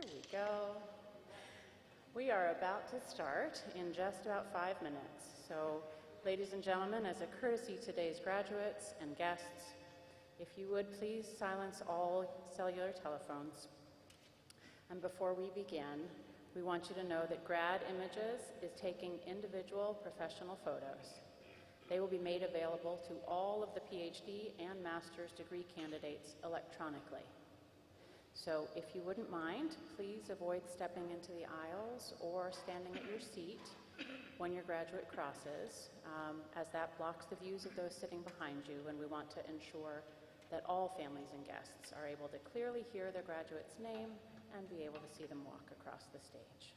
There we go. We are about to start in just about 5 minutes. So, ladies and gentlemen, as a courtesy to today's graduates and guests, if you would please silence all cellular telephones. And before we begin, we want you to know that Grad Images is taking individual professional photos. They will be made available to all of the Ph.D. and master's degree candidates electronically. So if you wouldn't mind, please avoid stepping into the aisles or standing at your seat when your graduate crosses, as that blocks the views of those sitting behind you, and we want to ensure that all families and guests are able to clearly hear their graduate's name and be able to see them walk across the stage.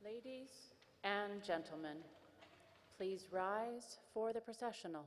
Ladies and gentlemen, please rise for the processional.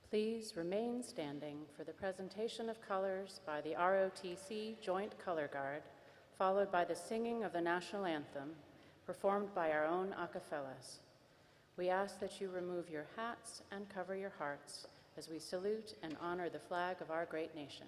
Please remain standing for the presentation of colors by the ROTC Joint Color Guard, followed by the singing of the national anthem, performed by our own acapellas. We ask that you remove your hats and cover your hearts as we salute and honor the flag of our great nation.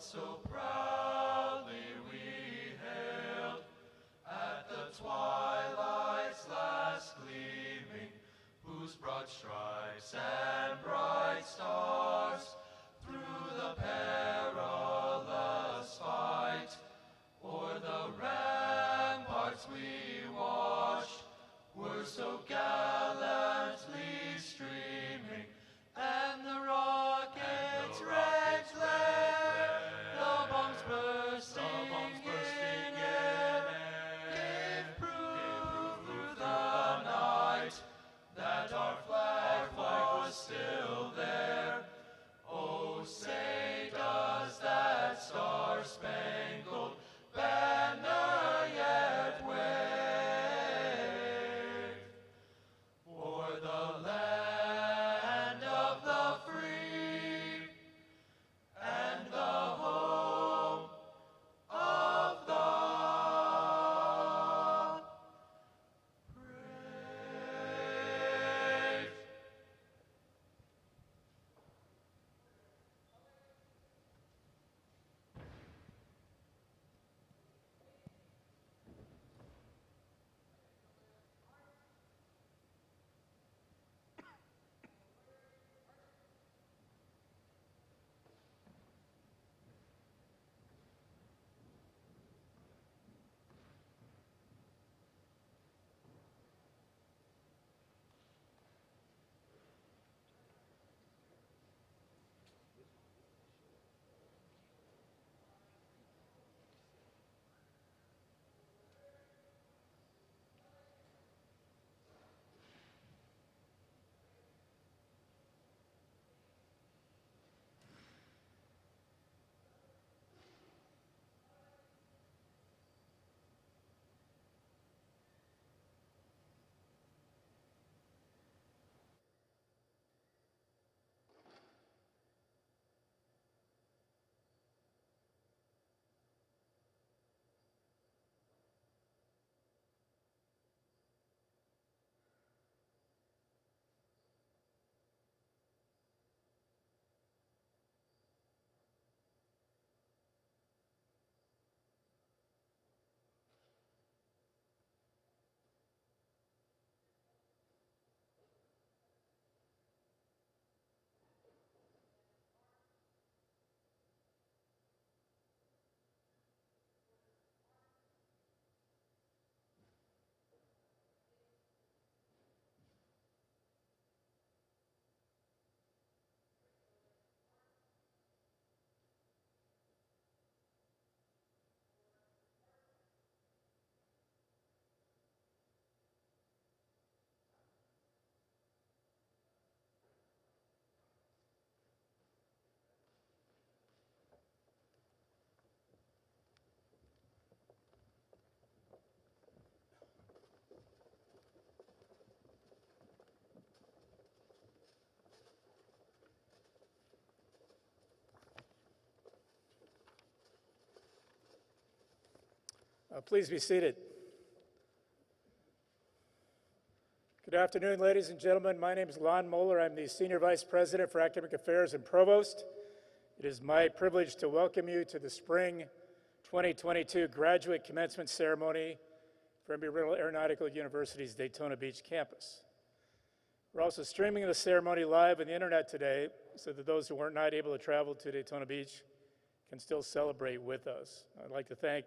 So proudly we hailed at the twilight's last gleaming, whose broad stripes and bright stars through the perilous fight o'er the ramparts we watched were so gallantly streaming, and the rockets' red glare, the bombs bursting in air, gave proof through the night that our flag was still there. Please be seated. Good afternoon, ladies and gentlemen. My name is Lon Moeller. I'm the Senior Vice President for Academic Affairs and Provost. It is my privilege to welcome you to the Spring 2022 Graduate Commencement Ceremony for Embry-Riddle Aeronautical University's Daytona Beach campus. We're also streaming the ceremony live on the internet today so that those who are not able to travel to Daytona Beach can still celebrate with us. I'd like to thank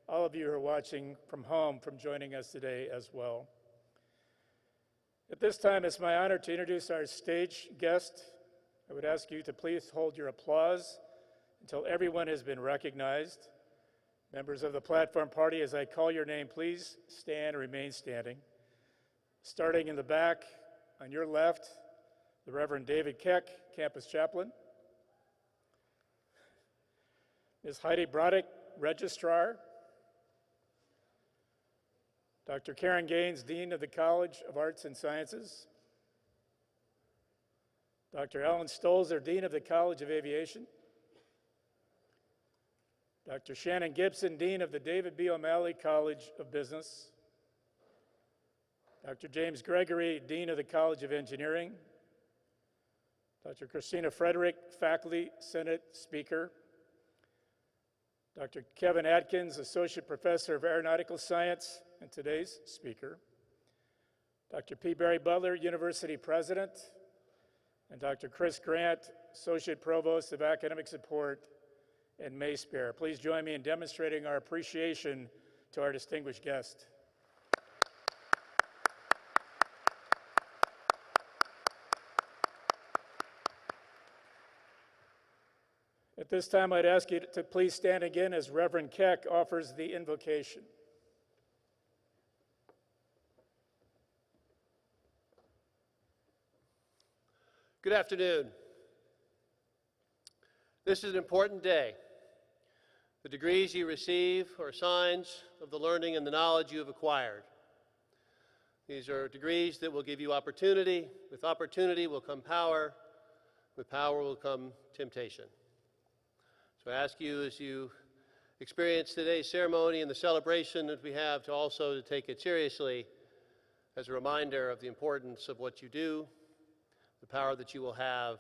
all of you who are watching from home from joining us today as well. At this time, it's my honor to introduce our stage guest. I would ask you to please hold your applause until everyone has been recognized. Members of the platform party, as I call your name, please stand and remain standing. Starting in the back, on your left, the Reverend David Keck, Campus Chaplain. Ms. Heidi Broddick, Registrar. Dr. Karen Gaines, Dean of the College of Arts and Sciences. Dr. Ellen Stolzer, Dean of the College of Aviation. Dr. Shannon Gibson, Dean of the David B. O'Malley College of Business. Dr. James Gregory, Dean of the College of Engineering. Dr. Christina Frederick, Faculty Senate Speaker. Dr. Kevin Atkins, Associate Professor of Aeronautical Science and today's speaker. Dr. P. Barry Butler, University President. And Dr. Chris Grant, Associate Provost of Academic Support and MASPARE. Please join me in demonstrating our appreciation to our distinguished guest. At this time, I'd ask you to please stand again as Reverend Keck offers the invocation. Good afternoon. This is an important day. The degrees you receive are signs of the learning and the knowledge you have acquired. These are degrees that will give you opportunity. With opportunity will come power. With power will come temptation. So I ask you, as you experience today's ceremony and the celebration that we have, to also take it seriously as a reminder of the importance of what you do, the power that you will have,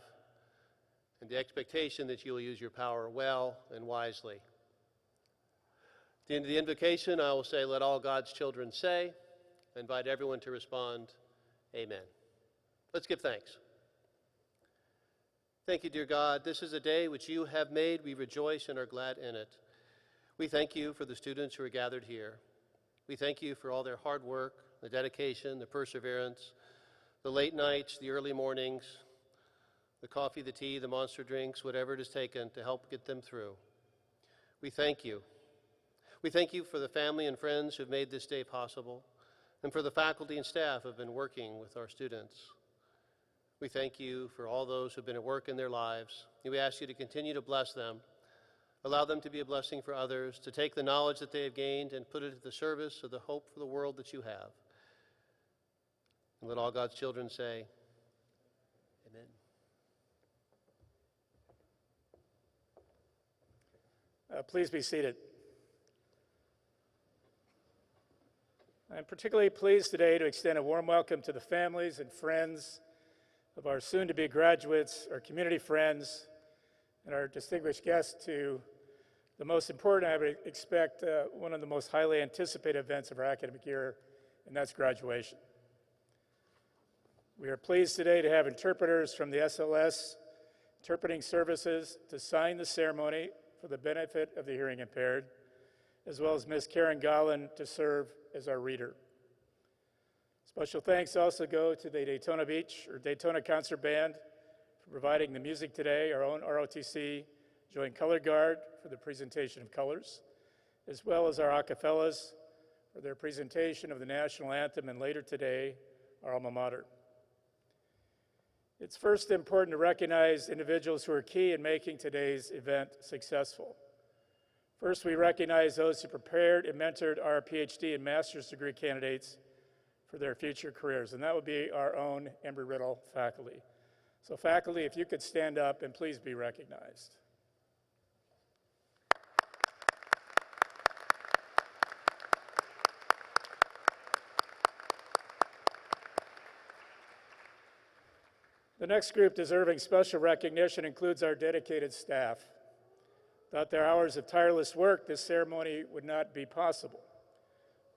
and the expectation that you will use your power well and wisely. At the end of the invocation, I will say, "Let all God's children say." I invite everyone to respond, "Amen." Let's give thanks. Thank you, dear God. This is a day which you have made. We rejoice and are glad in it. We thank you for the students who are gathered here. We thank you for all their hard work, the dedication, the perseverance, the late nights, the early mornings, the coffee, the tea, the monster drinks, whatever it has taken to help get them through. We thank you. We thank you for the family and friends who have made this day possible, and for the faculty and staff who have been working with our students. We thank you for all those who have been at work in their lives, and we ask you to continue to bless them, allow them to be a blessing for others, to take the knowledge that they have gained and put it at the service of the hope for the world that you have. And let all God's children say, "Amen." Please be seated. I'm particularly pleased today to extend a warm welcome to the families and friends of our soon-to-be graduates, our community friends, and our distinguished guests to the most important, I would expect, one of the most highly anticipated events of our academic year, and that's graduation. We are pleased today to have interpreters from the SLS Interpreting Services to sign the ceremony for the benefit of the hearing impaired, as well as Ms. Karen Gollan to serve as our reader. Special thanks also go to the Daytona Beach or Daytona Concert Band for providing the music today, our own ROTC Joint Color Guard for the presentation of colors, as well as our acapellas for their presentation of the national anthem, and later today, our alma mater. It's first important to recognize individuals who are key in making today's event successful. First, we recognize those who prepared and mentored our Ph.D. and master's degree candidates for their future careers, and that would be our own Embry-Riddle faculty. So faculty, if you could stand up and please be recognized. The next group deserving special recognition includes our dedicated staff. Without their hours of tireless work, this ceremony would not be possible.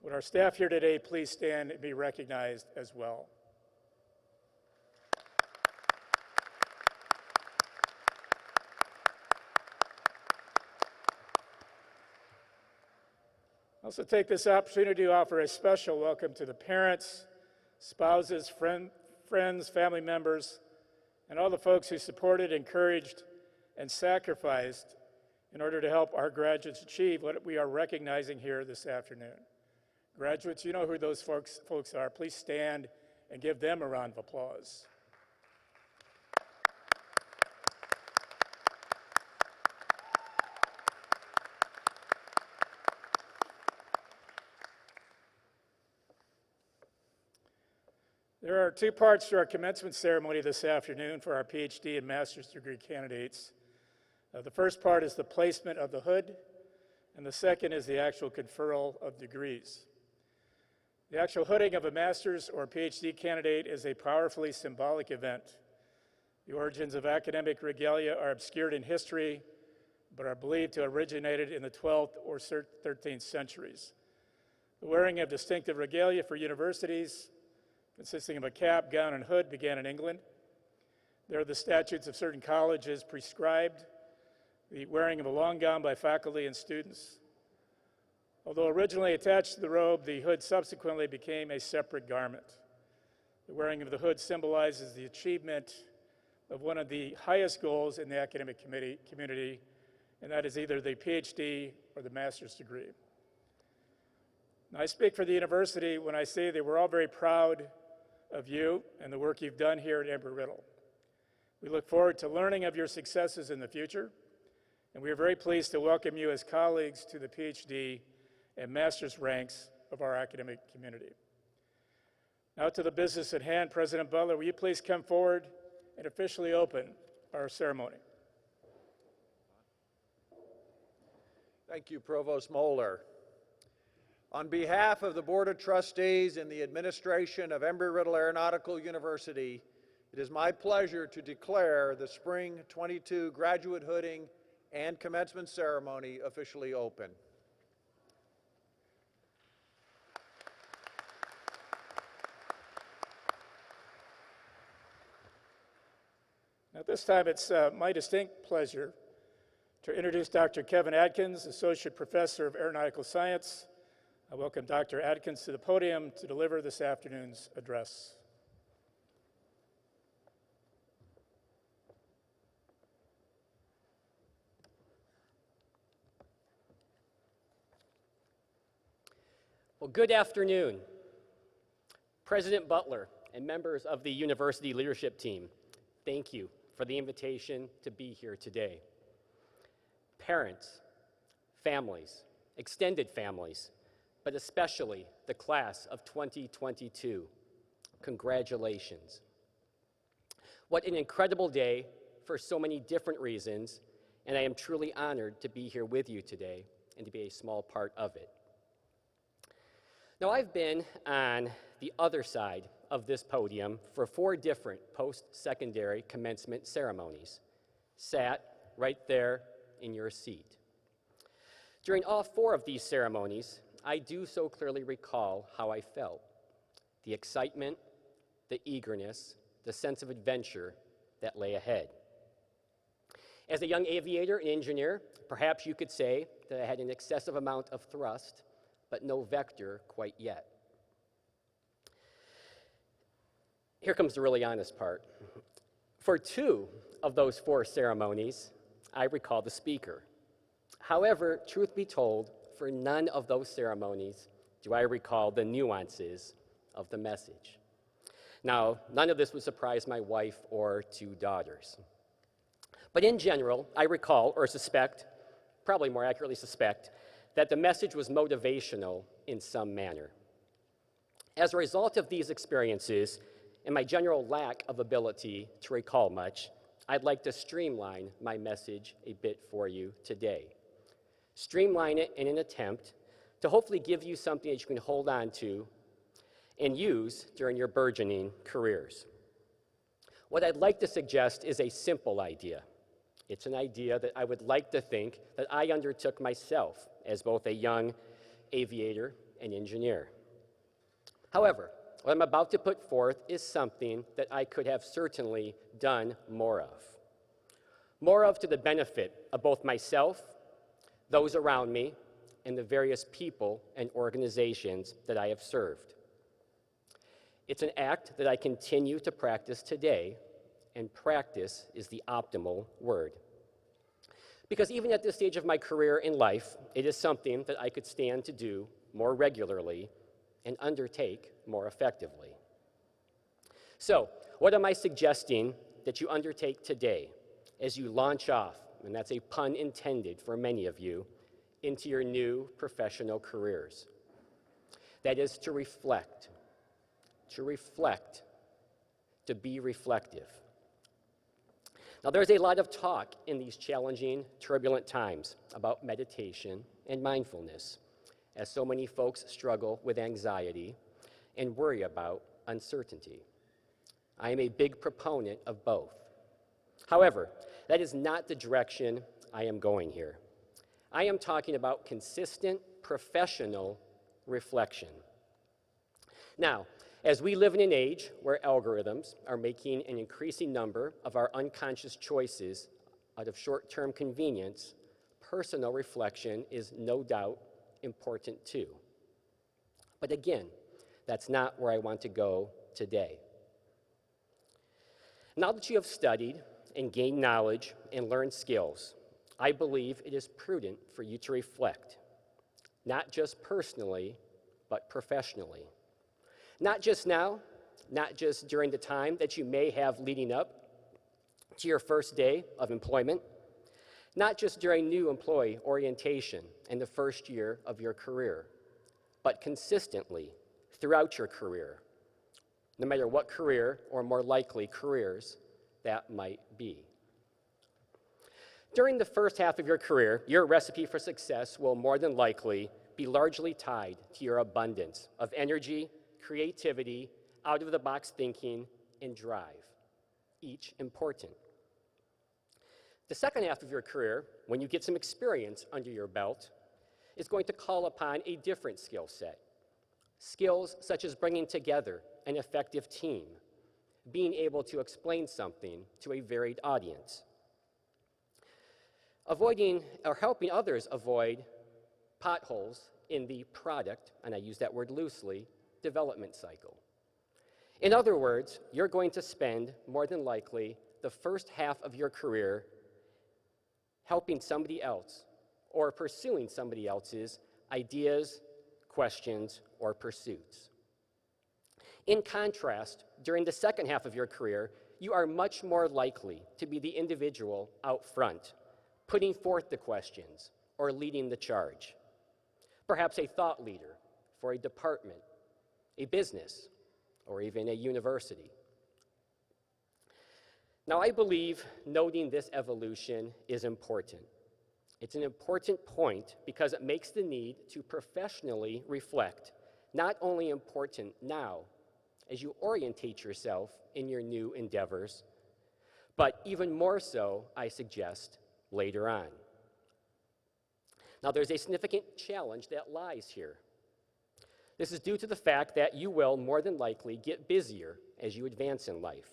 Would our staff here today please stand and be recognized as well? I also take this opportunity to offer a special welcome to the parents, spouses, friends, family members, and all the folks who supported, encouraged, and sacrificed in order to help our graduates achieve what we are recognizing here this afternoon. Graduates, you know who those folks are. Please stand and give them a round of applause. There are two parts to our commencement ceremony this afternoon for our Ph.D. and master's degree candidates. The first part is the placement of the hood, and the second is the actual conferral of degrees. The actual hooding of a master's or Ph.D. candidate is a powerfully symbolic event. The origins of academic regalia are obscured in history, but are believed to have originated in the 12th or 13th centuries. The wearing of distinctive regalia for universities, consisting of a cap, gown, and hood, began in England. There, the statutes of certain colleges prescribed the wearing of a long gown by faculty and students. Although originally attached to the robe, the hood subsequently became a separate garment. The wearing of the hood symbolizes the achievement of one of the highest goals in the academic community, and that is either the PhD or the master's degree. Now, I speak for the university when I say that we're all very proud of you and the work you've done here at Embry-Riddle. We look forward to learning of your successes in the future, and we are very pleased to welcome you as colleagues to the PhD and master's ranks of our academic community. Now to the business at hand. President Butler, will you please come forward and officially open our ceremony? Thank you, Provost Moeller. On behalf of the Board of Trustees and the administration of Embry-Riddle Aeronautical University, it is my pleasure to declare the Spring 22 graduate hooding and commencement ceremony officially open. At this time, it's my distinct pleasure to introduce Dr. Kevin Adkins, Associate Professor of Aeronautical Science. I welcome Dr. Adkins to the podium to deliver this afternoon's address. Well, good afternoon. President Butler and members of the university leadership team, thank you for the invitation to be here today. Parents, families, extended families, but especially the class of 2022, congratulations. What an incredible day for so many different reasons, and I am truly honored to be here with you today and to be a small part of it. Now, I've been on the other side of this podium for 4 different post-secondary commencement ceremonies, sat right there in your seat. During all 4 of these ceremonies, I do so clearly recall how I felt: the excitement, the eagerness, the sense of adventure that lay ahead. As a young aviator and engineer, perhaps you could say that I had an excessive amount of thrust, but no vector quite yet. Here comes the really honest part. For 2 of those 4 ceremonies, I recall the speaker. However, truth be told, for none of those ceremonies do I recall the nuances of the message. Now, none of this would surprise my wife or 2 daughters. But in general, I recall, or suspect, probably more accurately suspect, that the message was motivational in some manner. As a result of these experiences and my general lack of ability to recall much, I'd like to streamline my message a bit for you today. Streamline it in an attempt to hopefully give you something that you can hold on to and use during your burgeoning careers. What I'd like to suggest is a simple idea. It's an idea that I would like to think that I undertook myself as both a young aviator and engineer. However, what I'm about to put forth is something that I could have certainly done more of. More of to the benefit of both myself, those around me, and the various people and organizations that I have served. It's an act that I continue to practice today, and practice is the optimal word. Because even at this stage of my career in life, it is something that I could stand to do more regularly and undertake more effectively. So, what am I suggesting that you undertake today as you launch off, and that's a pun intended for many of you, into your new professional careers? That is to reflect, to be reflective. Now, there's a lot of talk in these challenging, turbulent times about meditation and mindfulness, as so many folks struggle with anxiety and worry about uncertainty. I am a big proponent of both. However, that is not the direction I am going here. I am talking about consistent, professional reflection. Now, as we live in an age where algorithms are making an increasing number of our unconscious choices out of short-term convenience, personal reflection is no doubt important too. But again, that's not where I want to go today. Now that you have studied and gained knowledge and learned skills, I believe it is prudent for you to reflect, not just personally, but professionally. Not just now, not just during the time that you may have leading up to your first day of employment, not just during new employee orientation and the first year of your career, but consistently throughout your career, no matter what career or more likely careers that might be. During the first half of your career, your recipe for success will more than likely be largely tied to your abundance of energy, creativity, out-of-the-box thinking, and drive, each important. The second half of your career, when you get some experience under your belt, is going to call upon a different skill set. Skills such as bringing together an effective team, being able to explain something to a varied audience, avoiding or helping others avoid potholes in the product, and I use that word loosely, development cycle. In other words, you're going to spend more than likely the first half of your career helping somebody else or pursuing somebody else's ideas, questions, or pursuits. In contrast, during the second half of your career, you are much more likely to be the individual out front, putting forth the questions or leading the charge. Perhaps a thought leader for a department, a business, or even a university. Now, I believe noting this evolution is important. It's an important point because it makes the need to professionally reflect not only important now as you orientate yourself in your new endeavors, but even more so, I suggest, later on. Now, there's a significant challenge that lies here. This is due to the fact that you will more than likely get busier as you advance in life,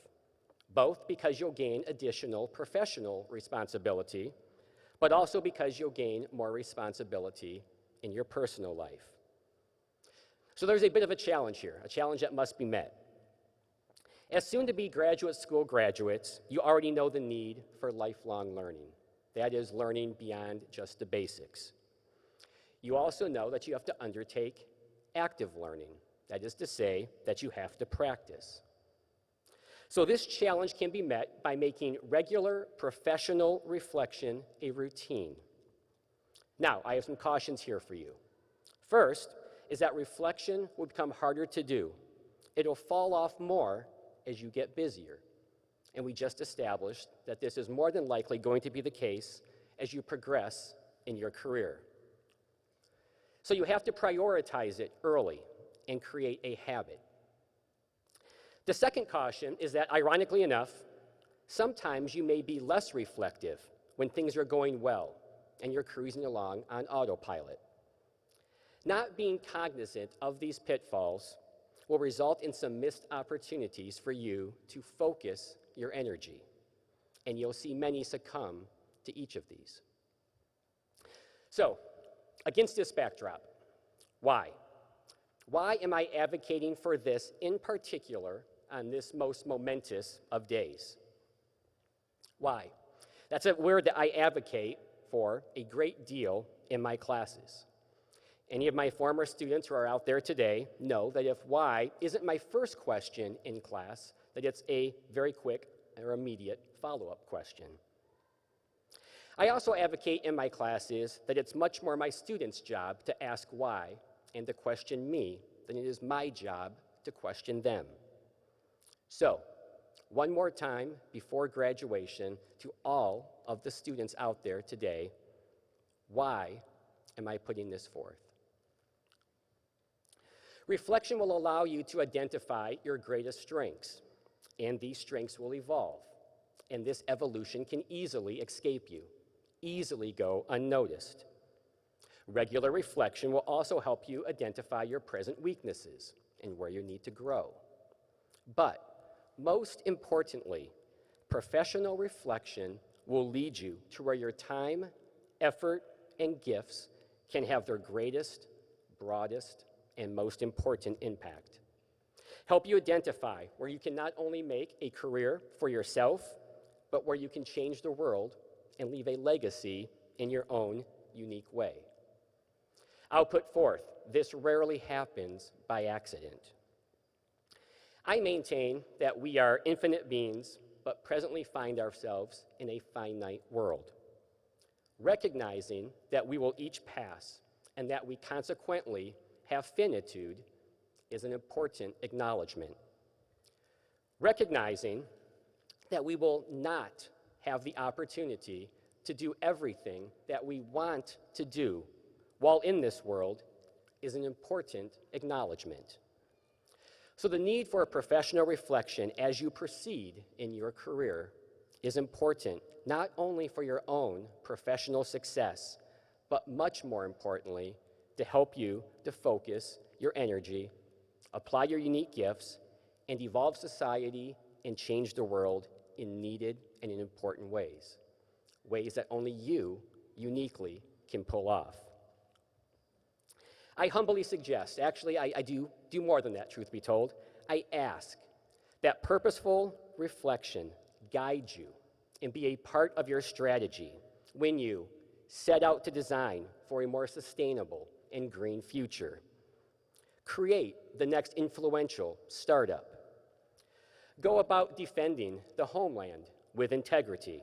both because you'll gain additional professional responsibility, but also because you'll gain more responsibility in your personal life. So there's a bit of a challenge here, a challenge that must be met. As soon-to-be graduate school graduates, you already know the need for lifelong learning. That is, learning beyond just the basics. You also know that you have to undertake active learning. That is to say, that you have to practice. So this challenge can be met by making regular professional reflection a routine. Now, I have some cautions here for you. First is that reflection will become harder to do. It'll fall off more as you get busier. And we just established that this is more than likely going to be the case as you progress in your career. So you have to prioritize it early and create a habit. The second caution is that, ironically enough, Sometimes you may be less reflective when things are going well and you're cruising along on autopilot. Not being cognizant of these pitfalls will result in some missed opportunities for you to focus your energy, and you'll see many succumb to each of these. So, against this backdrop, why? Why am I advocating for this in particular on this most momentous of days? Why? That's a word that I advocate for a great deal in my classes. Any of my former students who are out there today know that if why isn't my first question in class, that it's a very quick or immediate follow-up question. I also advocate in my classes that it's much more my students' job to ask why and to question me than it is my job to question them. So, one more time before graduation to all of the students out there today, why am I putting this forth? Reflection will allow you to identify your greatest strengths, and these strengths will evolve, and this evolution can easily escape you, easily go unnoticed. Regular reflection will also help you identify your present weaknesses and where you need to grow. But most importantly, professional reflection will lead you to where your time, effort, and gifts can have their greatest, broadest, and most important impact. Help you identify where you can not only make a career for yourself, but where you can change the world and leave a legacy in your own unique way. I'll put forth, this rarely happens by accident. I maintain that we are infinite beings, but presently find ourselves in a finite world. Recognizing that we will each pass and that we consequently have finitude is an important acknowledgement. Recognizing that we will not have the opportunity to do everything that we want to do while in this world is an important acknowledgement. So the need for a professional reflection as you proceed in your career is important, not only for your own professional success, but much more importantly, to help you to focus your energy, apply your unique gifts, and evolve society and change the world in needed and in important ways, ways that only you uniquely can pull off. I humbly suggest, actually I do more than that, truth be told, I ask that purposeful reflection guide you and be a part of your strategy when you set out to design for a more sustainable and green future. Create the next influential startup. Go about defending the homeland with integrity.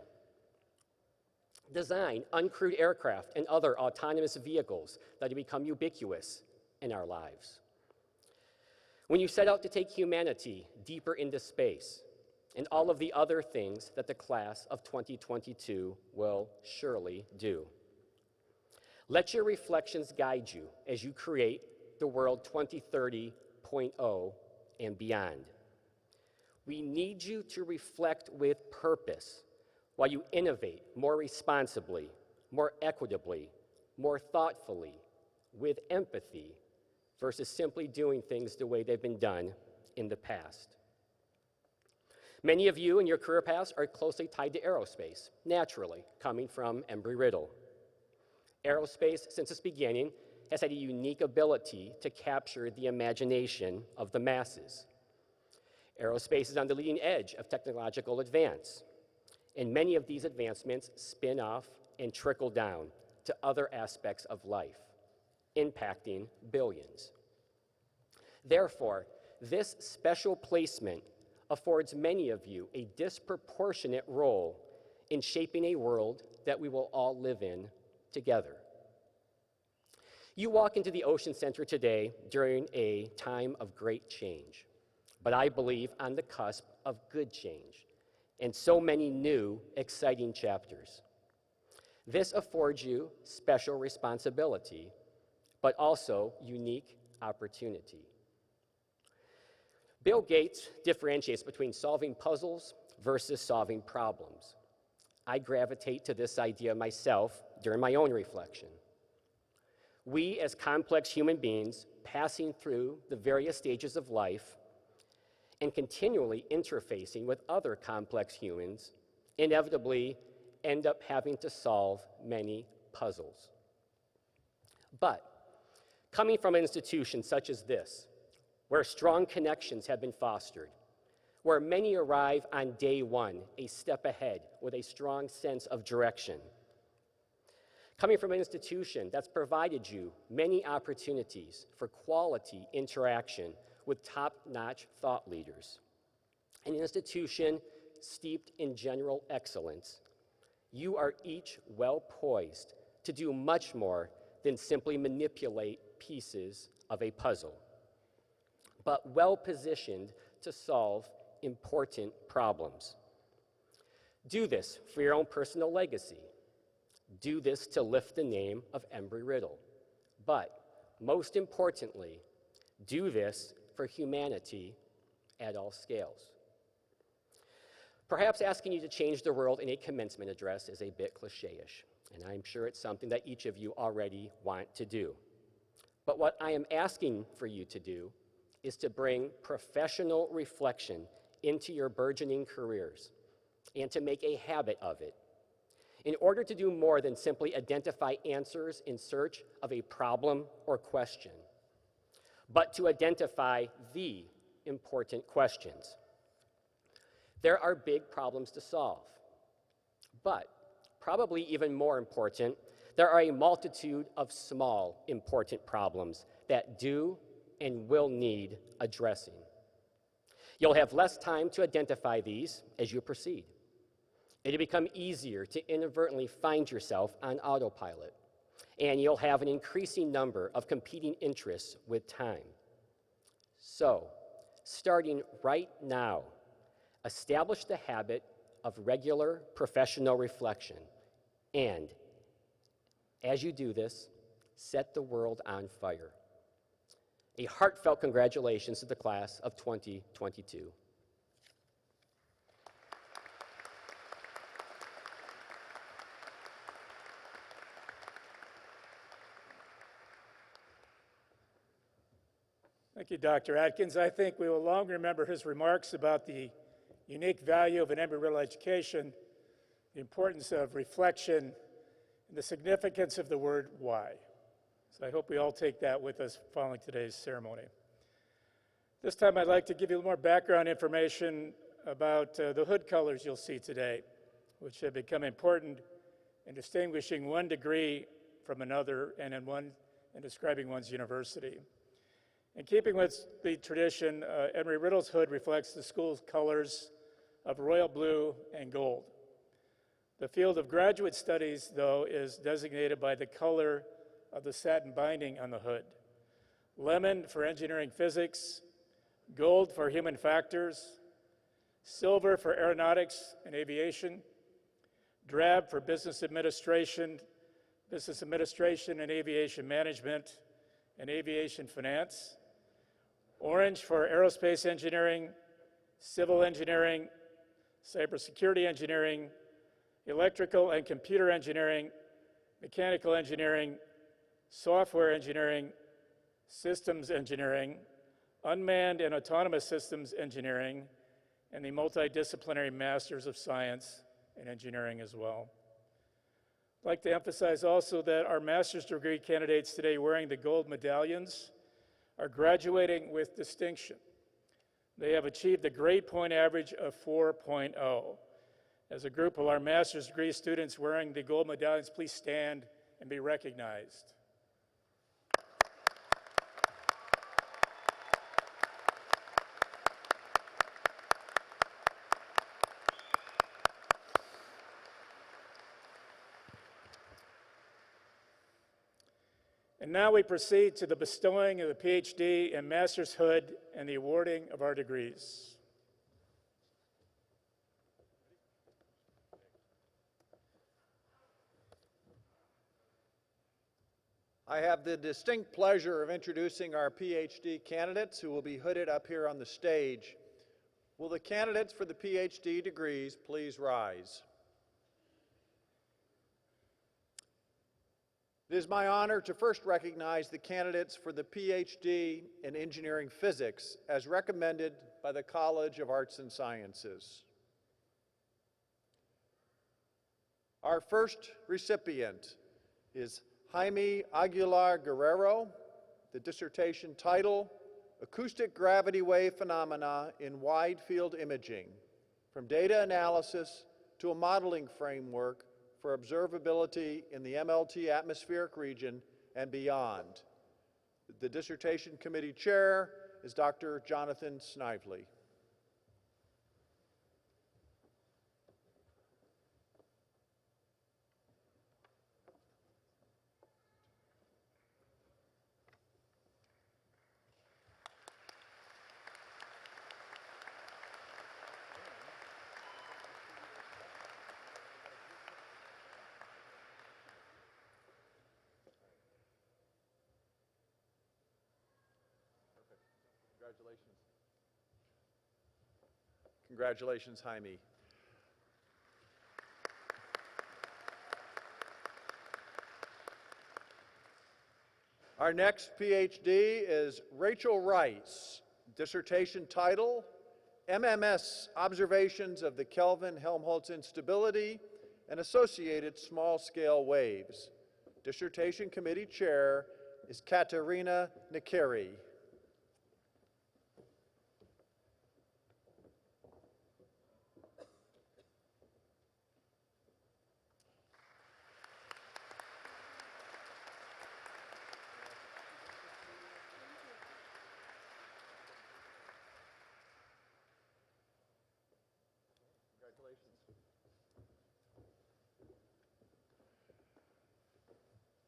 Design uncrewed aircraft and other autonomous vehicles that have become ubiquitous in our lives. When you set out to take humanity deeper into space and all of the other things that the class of 2022 will surely do. Let your reflections guide you as you create the world 2030.0 and beyond. We need you to reflect with purpose while you innovate more responsibly, more equitably, more thoughtfully, with empathy, versus simply doing things the way they've been done in the past. Many of you in your career paths are closely tied to aerospace, naturally, coming from Embry Riddle. Aerospace, since its beginning, has had a unique ability to capture the imagination of the masses. Aerospace is on the leading edge of technological advance, and many of these advancements spin off and trickle down to other aspects of life, impacting billions. Therefore, this special placement affords many of you a disproportionate role in shaping a world that we will all live in together. You walk into the Ocean Center today during a time of great change, but I believe on the cusp of good change, and so many new, exciting chapters. This affords you special responsibility, but also unique opportunity. Bill Gates differentiates between solving puzzles versus solving problems. I gravitate to this idea myself during my own reflection. We, as complex human beings, passing through the various stages of life and continually interfacing with other complex humans, inevitably end up having to solve many puzzles. But coming from an institution such as this, where strong connections have been fostered, where many arrive on day one a step ahead with a strong sense of direction, coming from an institution that's provided you many opportunities for quality interaction with top-notch thought leaders, an institution steeped in general excellence, you are each well-poised to do much more than simply manipulate pieces of a puzzle, but well-positioned to solve important problems. Do this for your own personal legacy. Do this to lift the name of Embry Riddle. But most importantly, do this for humanity at all scales. Perhaps asking you to change the world in a commencement address is a bit cliche-ish, and I'm sure it's something that each of you already want to do. But what I am asking for you to do is to bring professional reflection into your burgeoning careers and to make a habit of it, in order to do more than simply identify answers in search of a problem or question, but to identify the important questions. There are big problems to solve, but probably even more important, there are a multitude of small, important problems that do and will need addressing. You'll have less time to identify these as you proceed. It'll become easier to inadvertently find yourself on autopilot, and you'll have an increasing number of competing interests with time. So, starting right now, establish the habit of regular professional reflection, and as you do this, set the world on fire. A heartfelt congratulations to the class of 2022. Thank you, Dr. Atkins. I think we will long remember his remarks about the unique value of an Embry-Riddle education, the importance of reflection, and the significance of the word why. So I hope we all take that with us following today's ceremony. This time I'd like to give you more background information about the hood colors you'll see today, which have become important in distinguishing one degree from another and in describing one's university. In keeping with the tradition, Embry-Riddle's hood reflects the school's colors of royal blue and gold. The field of graduate studies, though, is designated by the color of the satin binding on the hood. Lemon for engineering physics, gold for human factors, silver for aeronautics and aviation, drab for business administration and aviation management, and aviation finance, orange for aerospace engineering, civil engineering, cybersecurity engineering, electrical and computer engineering, mechanical engineering, software engineering, systems engineering, unmanned and autonomous systems engineering, and the multidisciplinary Masters of Science in Engineering as well. I'd like to emphasize also that our master's degree candidates today wearing the gold medallions are graduating with distinction. They have achieved a grade point average of 4.0. As a group of our master's degree students wearing the gold medallions, please stand and be recognized. And now we proceed to the bestowing of the Ph.D. and Master's Hood and the awarding of our degrees. I have the distinct pleasure of introducing our Ph.D. candidates who will be hooded up here on the stage. Will the candidates for the Ph.D. degrees please rise? It is my honor to first recognize the candidates for the Ph.D. in Engineering Physics as recommended by the College of Arts and Sciences. Our first recipient is Jaime Aguilar Guerrero, the dissertation title, Acoustic Gravity Wave Phenomena in Wide Field Imaging, from Data Analysis to a Modeling Framework for Observability in the MLT Atmospheric Region and Beyond. The dissertation committee chair is Dr. Jonathan Snively. Congratulations, Jaime. Our next PhD is Rachel Rice, dissertation title, MMS Observations of the Kelvin-Helmholtz Instability and Associated Small-Scale Waves. Dissertation committee chair is Katerina Nikeri.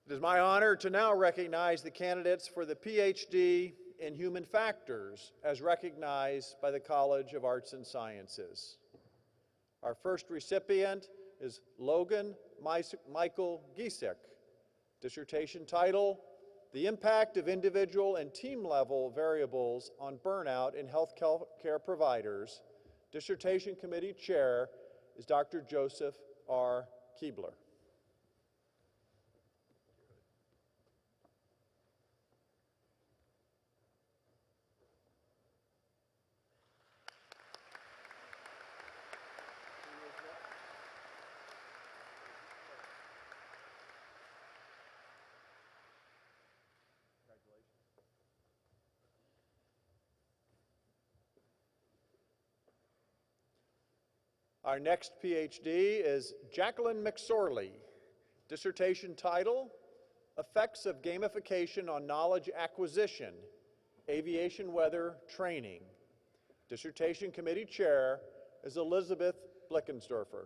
It is my honor to now recognize the candidates for the Ph.D. in Human Factors as recognized by the College of Arts and Sciences. Our first recipient is Logan Michael Gisick. Dissertation title, The Impact of Individual and Team Level Variables on Burnout in Healthcare Providers. Dissertation committee chair is Dr. Joseph R. Keebler. Our next PhD is Jacqueline McSorley. Dissertation title, Effects of Gamification on Knowledge Acquisition, Aviation Weather Training. Dissertation committee chair is Elizabeth Blickensdorfer.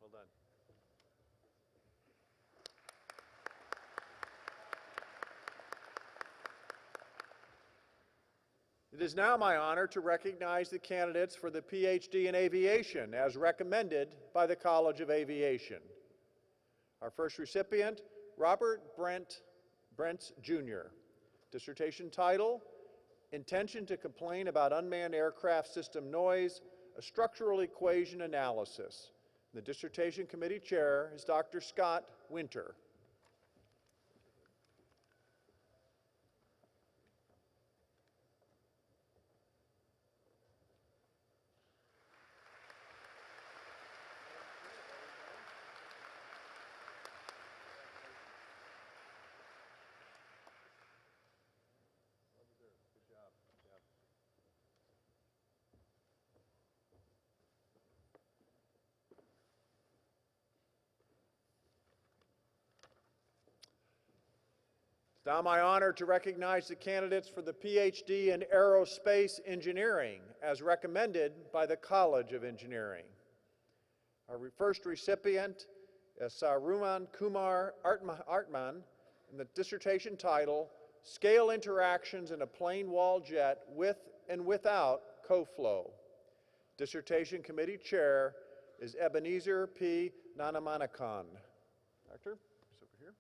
Well done. It is now my honor to recognize the candidates for the Ph.D. in Aviation as recommended by the College of Aviation. Our first recipient, Robert Brents Jr. Dissertation title, Intention to Complain About Unmanned Aircraft System Noise, a Structural Equation Analysis. The dissertation committee chair is Dr. Scott Winter. It's now my honor to recognize the candidates for the Ph.D. in Aerospace Engineering as recommended by the College of Engineering. Our first recipient Saruman Kumar Artman, and the dissertation title, Scale Interactions in a Plane Wall Jet with and Without Co-Flow. Dissertation Committee Chair is Ebenezer P. Nanamanakan. Doctor, it's over here.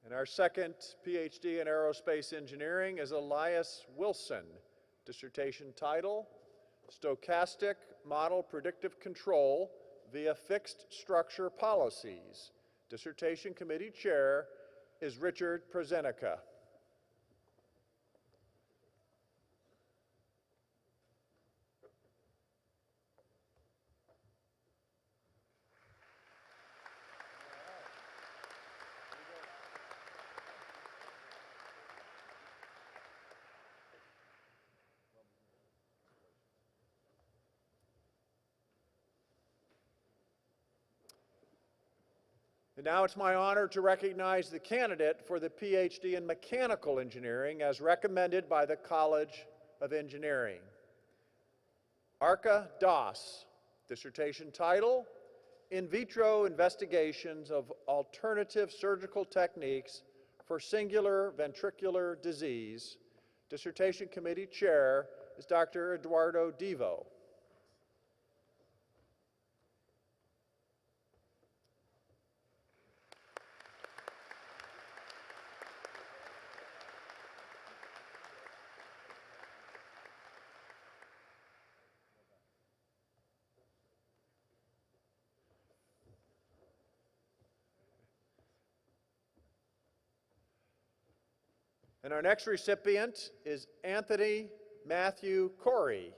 And our second PhD in aerospace engineering is Elias Wilson. Dissertation title, Stochastic Model Predictive Control via Fixed Structure Policies. Dissertation Committee Chair is Richard Prozenica. And now it's my honor to recognize the candidate for the PhD in Mechanical Engineering as recommended by the College of Engineering. Arka Das. Dissertation title, In Vitro Investigations of Alternative Surgical Techniques for Singular Ventricular Disease. Dissertation Committee Chair is Dr. Eduardo Devo. And our next recipient is Anthony Matthew Corey.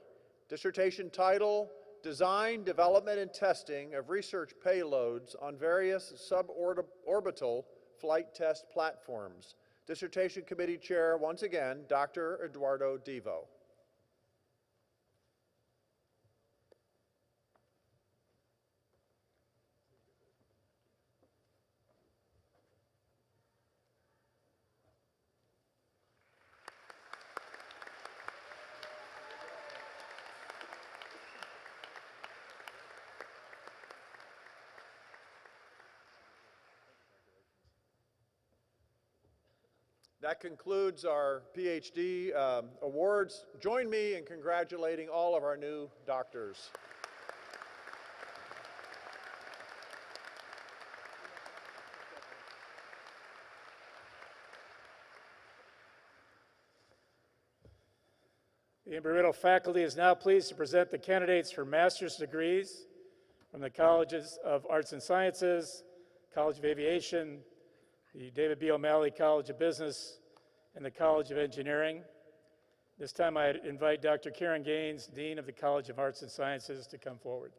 Dissertation title, Design, Development, and Testing of Research Payloads on Various Suborbital Flight Test Platforms. Dissertation Committee Chair, once again, Dr. Eduardo Devo. That concludes our PhD awards. Join me in congratulating all of our new doctors. The Embry Riddle faculty is now pleased to present the candidates for master's degrees from the Colleges of Arts and Sciences, College of Aviation, the David B. O'Malley College of Business, and the College of Engineering. This time I invite Dr. Karen Gaines, Dean of the College of Arts and Sciences, to come forward.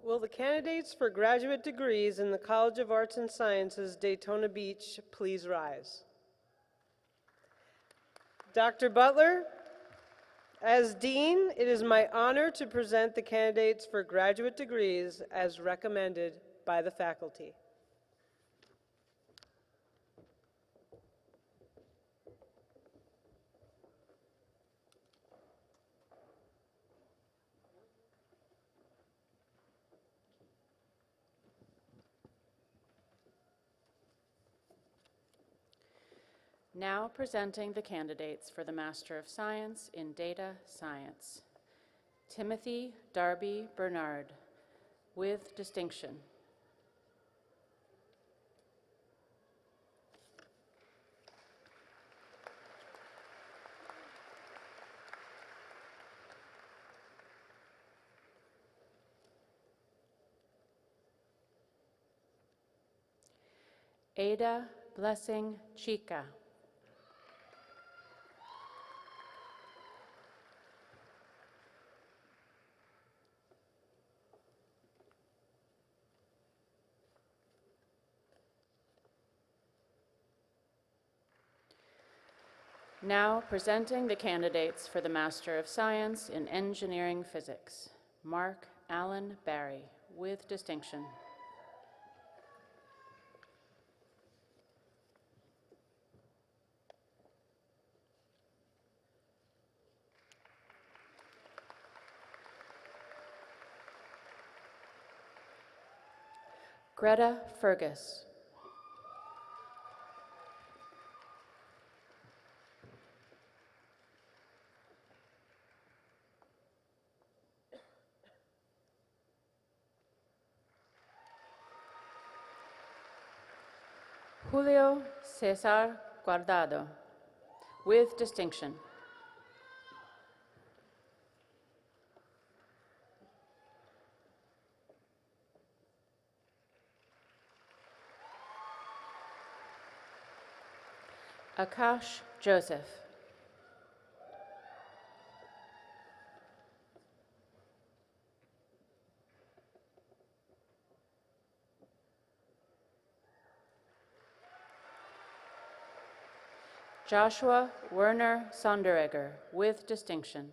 Will the candidates for graduate degrees in the College of Arts and Sciences, Daytona Beach, please rise? Dr. Butler, as Dean, it is my honor to present the candidates for graduate degrees as recommended by the faculty. Now presenting the candidates for the Master of Science in Data Science. Timothy Darby Bernard, with distinction. Ada Blessing Chica. Now presenting the candidates for the Master of Science in Engineering Physics, Mark Allen Barry, with distinction. Greta Fergus. Julio Cesar Guardado, with distinction. Akash Joseph. Joshua Werner Sonderegger, with distinction.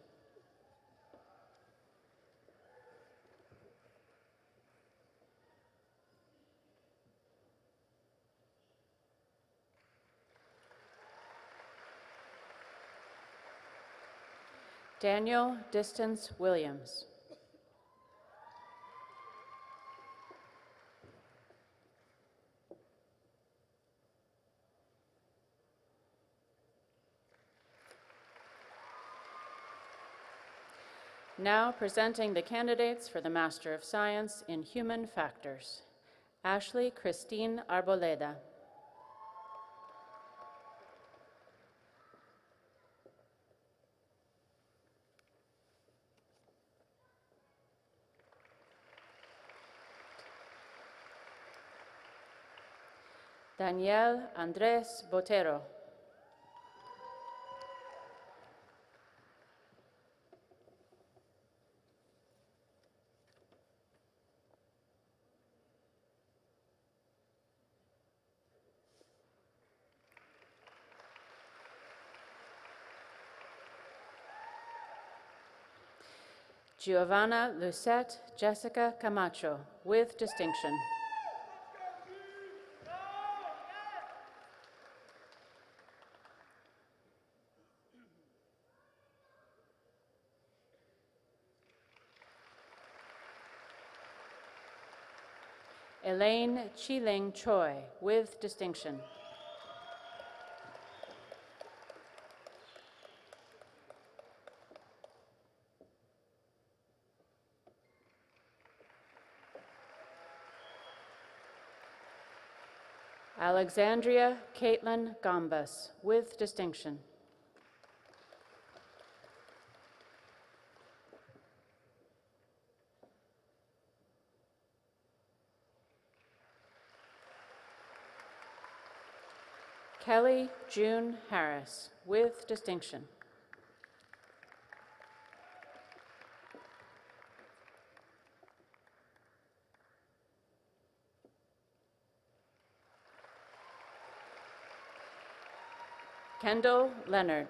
Daniel Distance Williams. Now presenting the candidates for the Master of Science in Human Factors, Ashley Christine Arboleda. Daniel Andrés Botero. Giovanna Lucette Jessica Camacho, with distinction. Elaine Chiling Choi, with distinction. Alexandria Caitlin Gombas, with distinction. Kelly June Harris, with distinction. Kendall Leonard.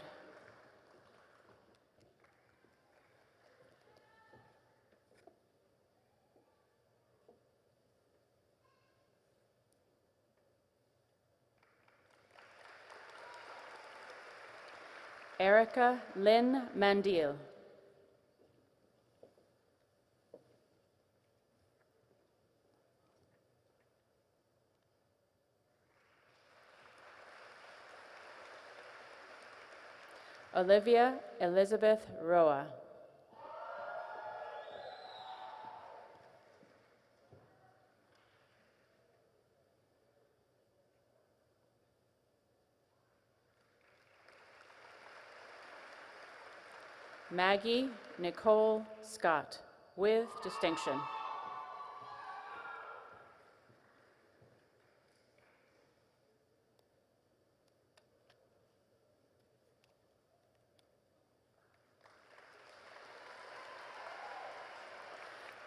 Erica Lynn Mandil. Olivia Elizabeth Roa. Maggie Nicole Scott, with distinction.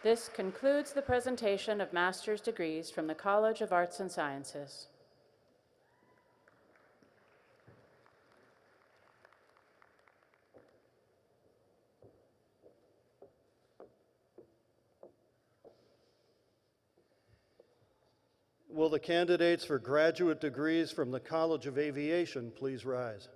This concludes the presentation of master's degrees from the College of Arts and Sciences. Will the candidates for graduate degrees from the College of Aviation please rise?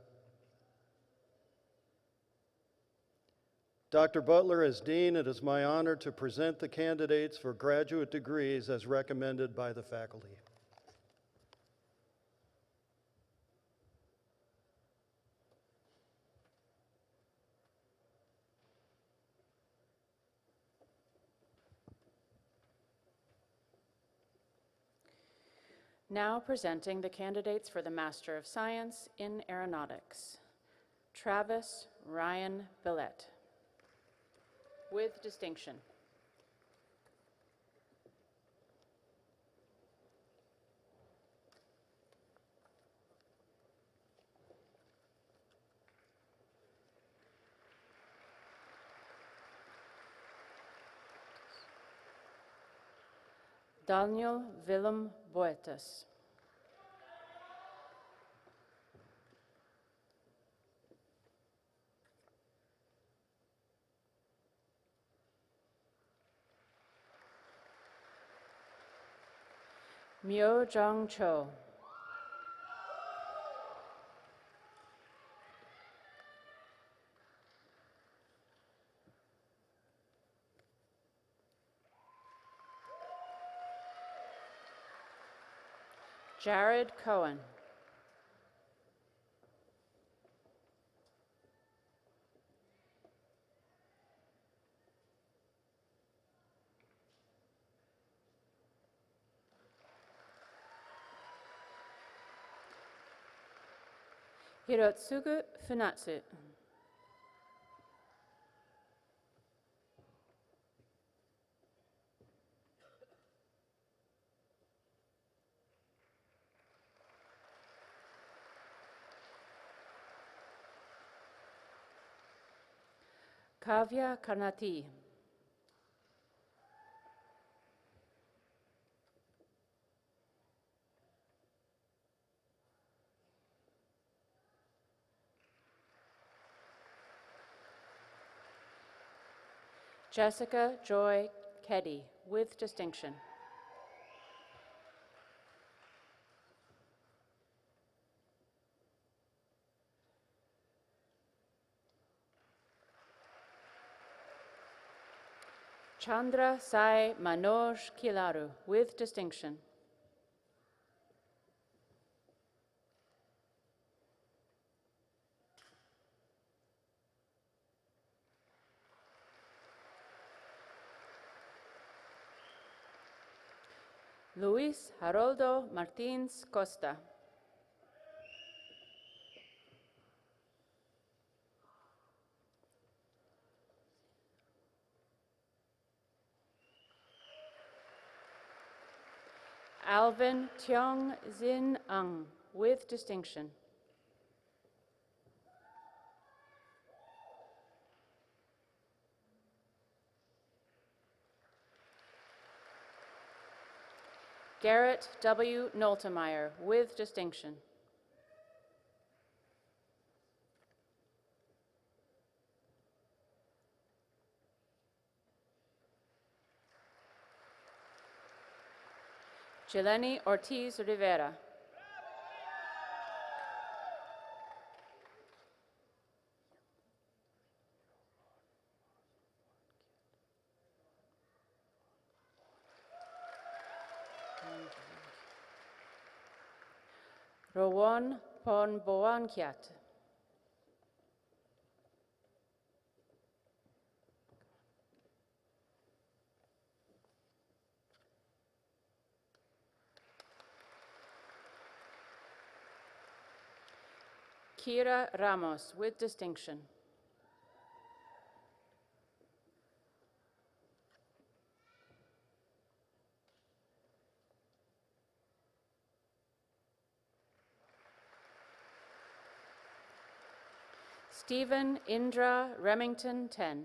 Dr. Butler, as Dean, it is my honor to present the candidates for graduate degrees as recommended by the faculty. Now presenting the candidates for the Master of Science in Aeronautics. Travis Ryan Billette, with distinction. Daniel Willem Boetes. Myo Jong Cho. Jared Cohen. Hirotsugu Funatsu. Kavya Karnati. Jessica Joy Keddy, with distinction. Chandra Sai Manoj Kilaru, with distinction. Luis Haroldo Martins Costa. Alvin Tiong Zin Ang, with distinction. Garrett W. Noltemeyer, with distinction. Jeleni Ortiz Rivera. Rowan Ponboankiat. Kira Ramos, with distinction. Stephen Indra Remington 10.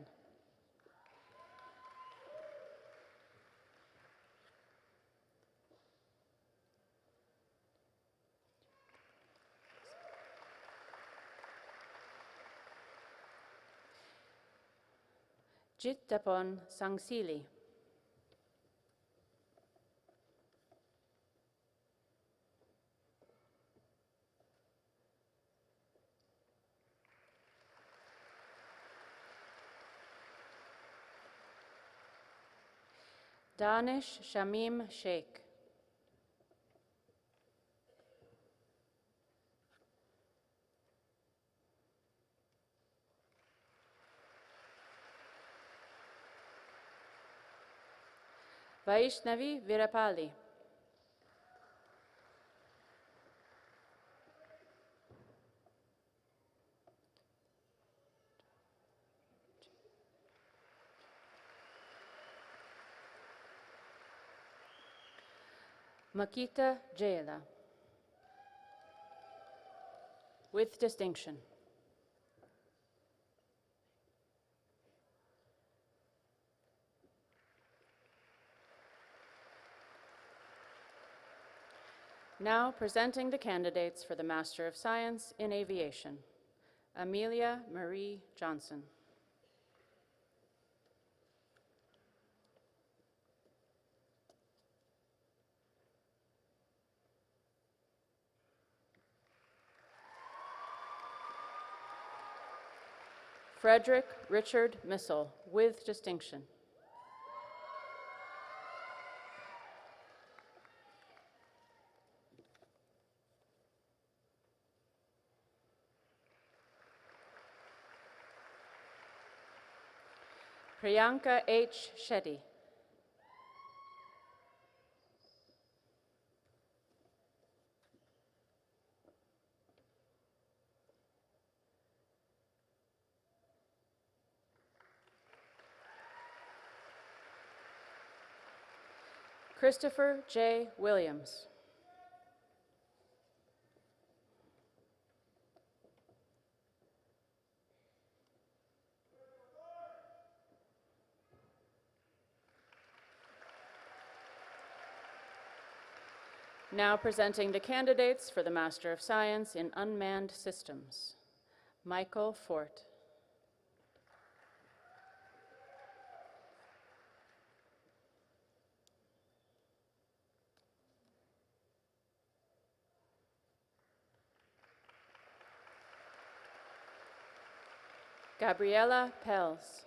Jittapon Sangsili. Danish Shamim Sheikh. Vaishnavi Virapali. Makita Jayala. With distinction. Now presenting the candidates for the Master of Science in Aviation. Amelia Marie Johnson. Frederick Richard Missel, with distinction. Priyanka H. Shetty. Christopher J. Williams. Now presenting the candidates for the Master of Science in Unmanned Systems. Michael Fort. Gabriella Pels.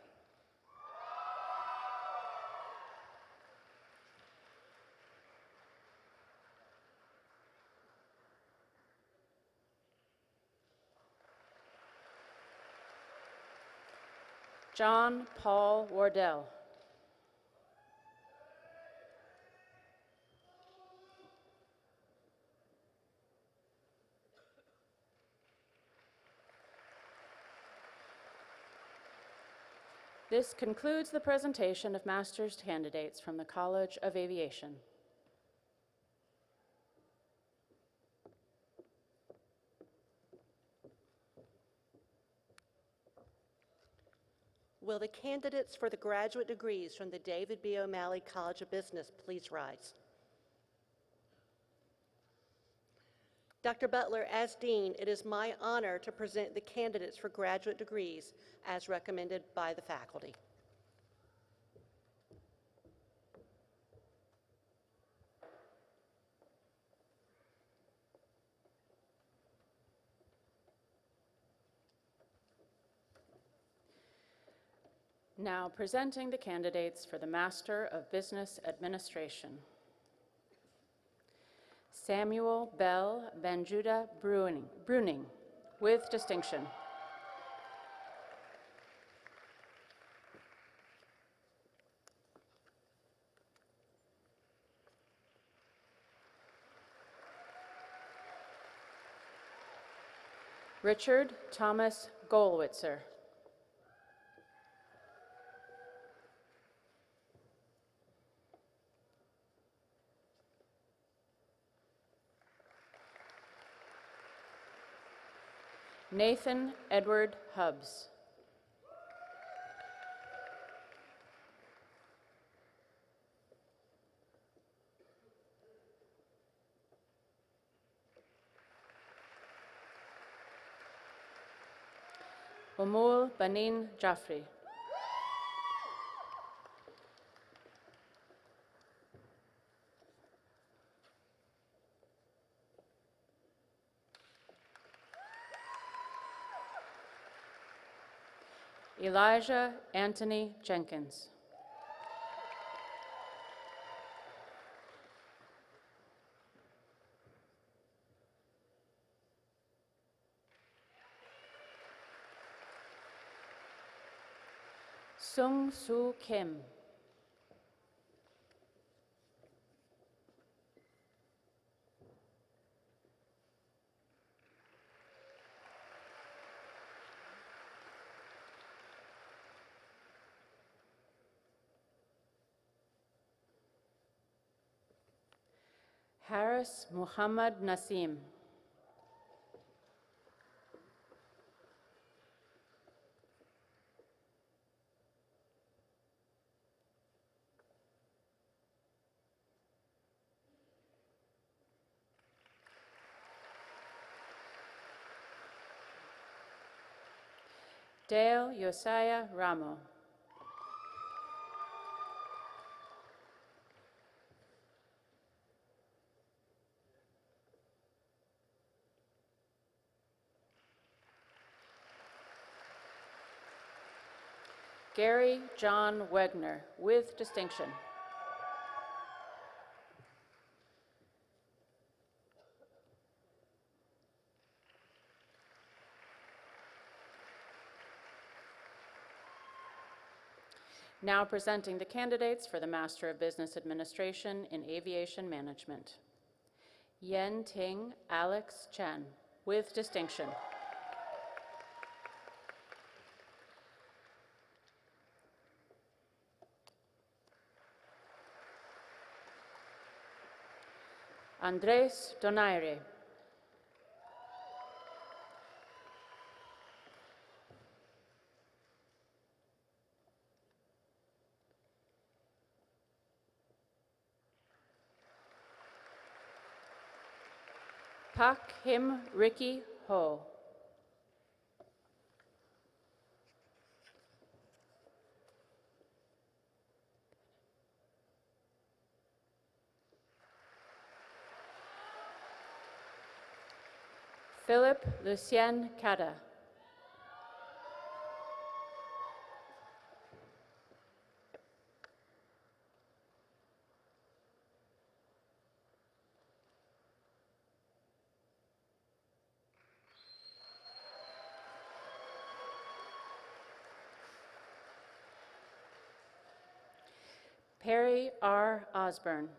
John Paul Wardell. This concludes the presentation of master's candidates from the College of Aviation. Will the candidates for the graduate degrees from the David B. O'Malley College of Business please rise? Dr. Butler, as Dean, it is my honor to present the candidates for graduate degrees as recommended by the faculty. Now presenting the candidates for the Master of Business Administration. Samuel Bell Benjuda Bruning, with distinction. Richard Thomas Goldwitzer. Nathan Edward Hubbs. Omul Banin Jaffrey. Elijah Anthony Jenkins. Sung Soo Kim. Haris Muhammad Nasim. Dale Josiah Ramo. Gary John Wegner, with distinction. Now presenting the candidates for the Master of Business Administration in Aviation Management. Yen Ting Alex Chen, with distinction. Andres Donaire. Pak Him Ricky Ho. Philip Lucien Cada. Perry R. Osborne.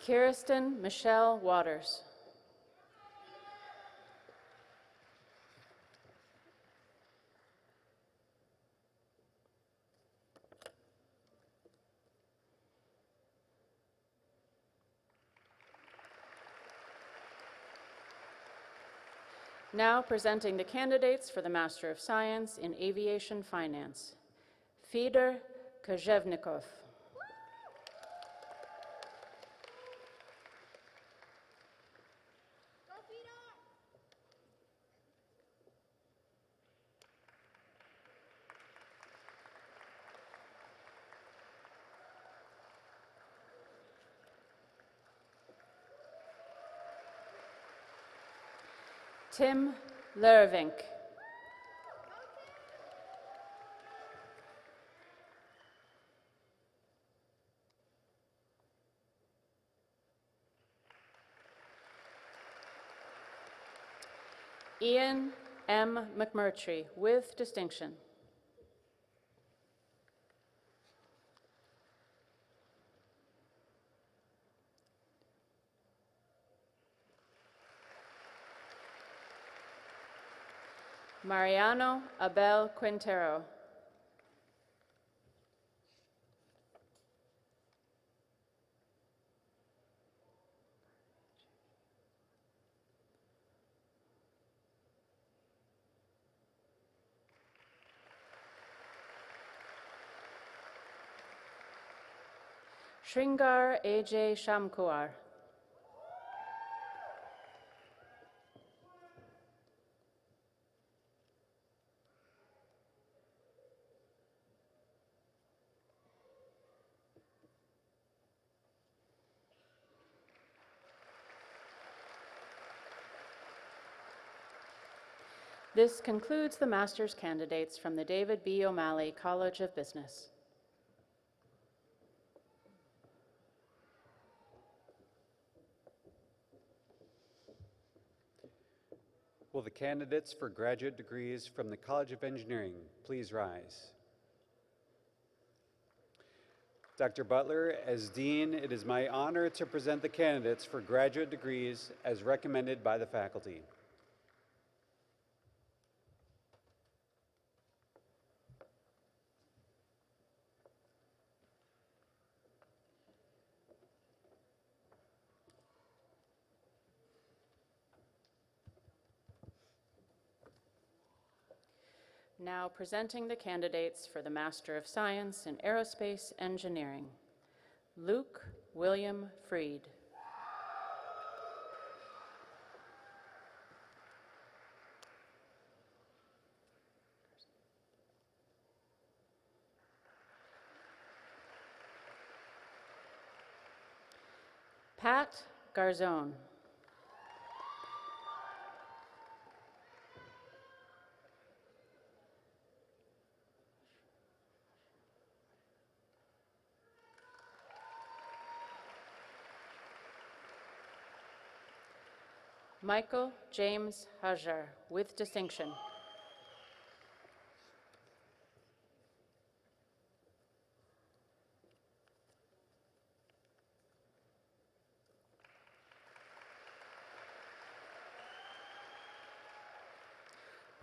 Kirsten Michelle Waters. Now presenting the candidates for the Master of Science in Aviation Finance. Fedor Kozhevnikov. Tim Lervink. Ian M. McMurtry, with distinction. Mariano Abel Quintero. Shringar A.J. Shamkuar. This concludes the master's candidates from the David B. O'Malley College of Business. Will the candidates for graduate degrees from the College of Engineering please rise? Dr. Butler, as Dean, it is my honor to present the candidates for graduate degrees as recommended by the faculty. Now presenting the candidates for the Master of Science in Aerospace Engineering. Luke William Freed. Pat Garzone. Michael James Hajar, with distinction.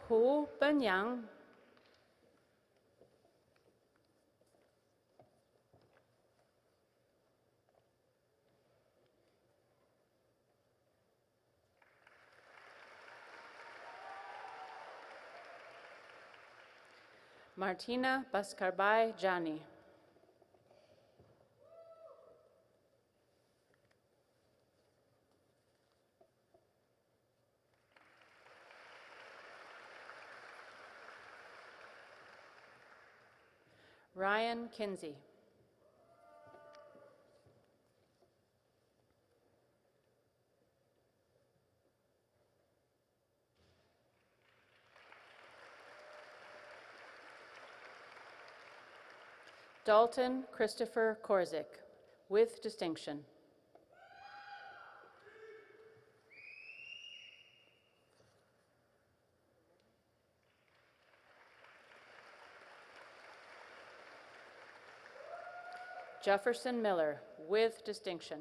Hu Benyang. Martina Baskarbai Jani. Ryan Kinsey. Dalton Christopher Korzik, with distinction. Jefferson Miller, with distinction.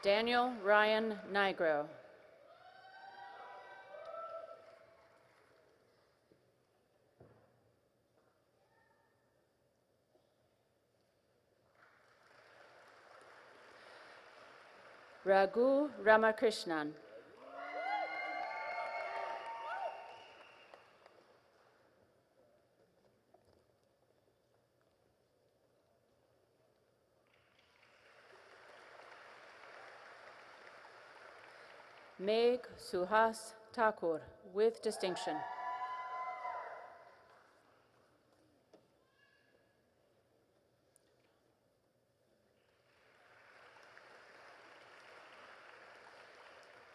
Daniel Ryan Nigro. Raghu Ramakrishnan. Meg Suhas Thakur, with distinction.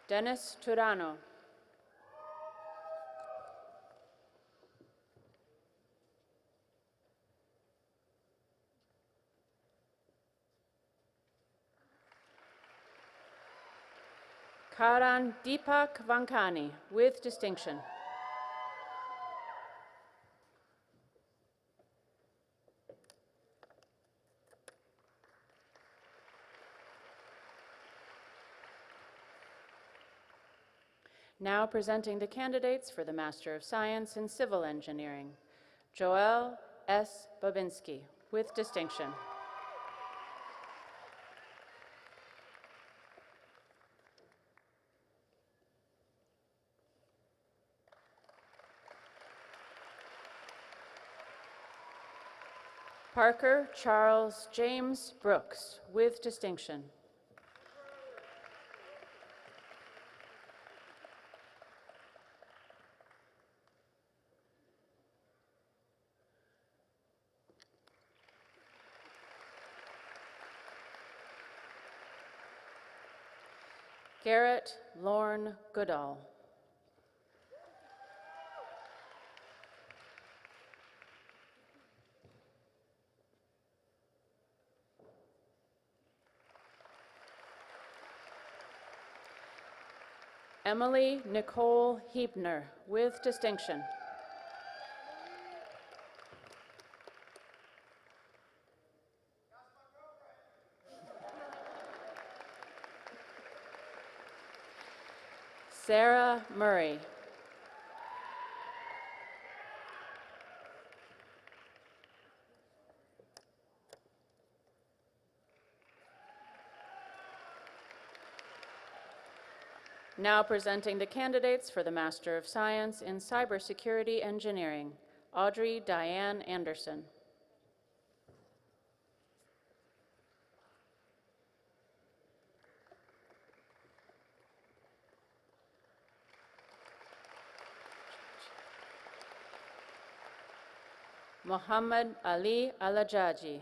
Dennis Turano. Karan Deepak Vankani, with distinction. Now presenting the candidates for the Master of Science in Civil Engineering. Joel S. Babinski, with distinction. Parker Charles James Brooks, with distinction. Garrett Lorne Goodall. Emily Nicole Hebner, with distinction. Sarah Murray. Now presenting the candidates for the Master of Science in Cybersecurity Engineering, Audrey Diane Anderson. Muhammad Ali Alajaji.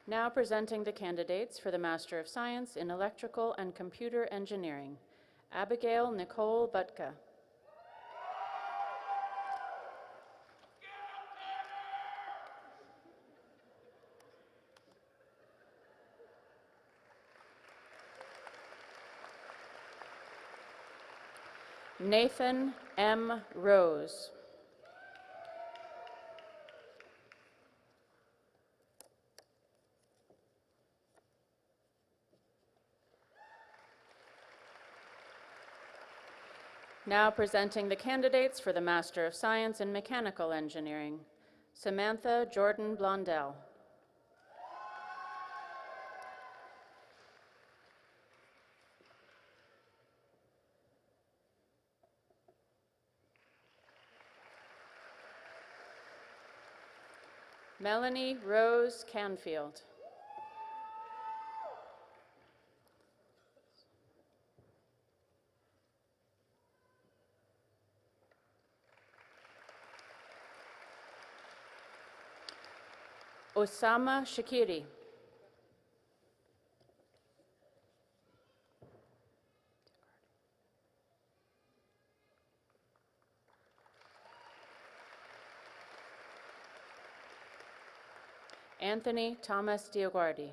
Now presenting the candidates for the Master of Science in Electrical and Computer Engineering, Abigail Nicole Butka. Nathan M. Rose. Now presenting the candidates for the Master of Science in Mechanical Engineering, Samantha Jordan Blondell. Melanie Rose Canfield. Osama Shakiri. Anthony Thomas Dioguardi.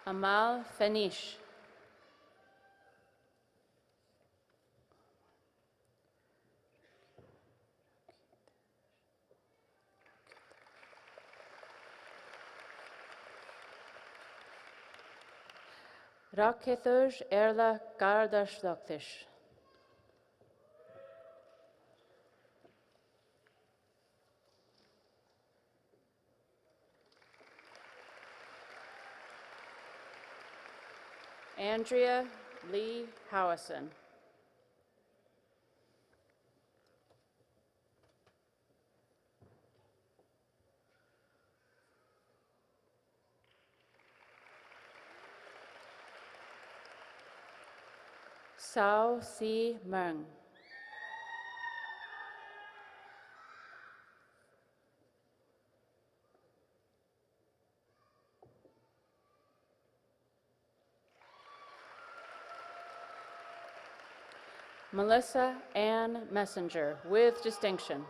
Amal Fanish. Rakethoj Erla Gardashloktish. Andrea Lee Howison. Sao Si Meng. Melissa Ann Messenger, with distinction.